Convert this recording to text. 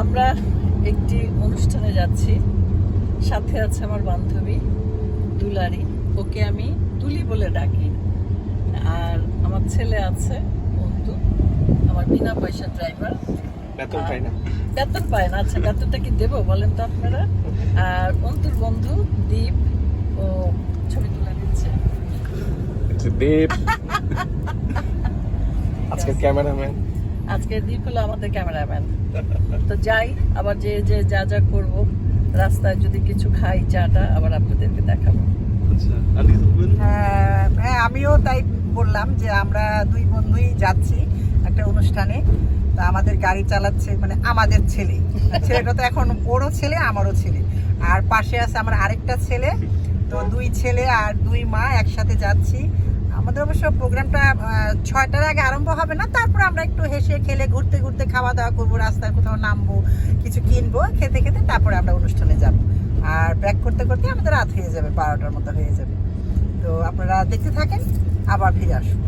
আমরা একটি অনুষ্ঠানে যাচ্ছি, সাথে আছে আমার বান্ধবী দুলারি, ওকে আমি তুলি বলে ডাকি। আর আমার ছেলে আছে অন্তু, আমার বিনা পয়সা ড্রাইভার। বেতন পাই না। বেতন পায় না। আচ্ছা, বেতনটা কি দেবো বলেন তো আপনারা? আর অন্তুর বন্ধু দীপ, ও ছবি তুলে দিচ্ছে। দীপ আজকে ক্যামেরাম্যান। আজকে দীপ হলো আমাদের ক্যামেরাম্যান। তো যাই, আবার যে যে যা যা করবো, রাস্তায় যদি কিছু খাই চাটা, আবার আপনাদেরকে দেখাবো। হ্যাঁ, আমিও তাই বললাম যে আমরা দুই বন্ধুই যাচ্ছি একটা অনুষ্ঠানে। তা আমাদের গাড়ি চালাচ্ছে মানে আমাদের ছেলে, ছেলেটা তো এখন ওরও ছেলে আমারও ছেলে, আর পাশে আছে আমার আরেকটা ছেলে। তো দুই ছেলে আর দুই মা একসাথে যাচ্ছি। আমাদের অবশ্য প্রোগ্রামটা 6টার আগে আরম্ভ হবে না, তারপর আমরা একটু হেসে খেলে ঘুরতে ঘুরতে খাওয়া দাওয়া করবো, রাস্তায় কোথাও নামবো, কিছু কিনবো, খেতে খেতে তারপরে আমরা অনুষ্ঠানে যাবো। আর ব্যাক করতে করতে আমাদের রাত হয়ে যাবে, 12টার মতো হয়ে যাবে। তো আপনারা দেখতে থাকেন, আবার ফিরে আসুন।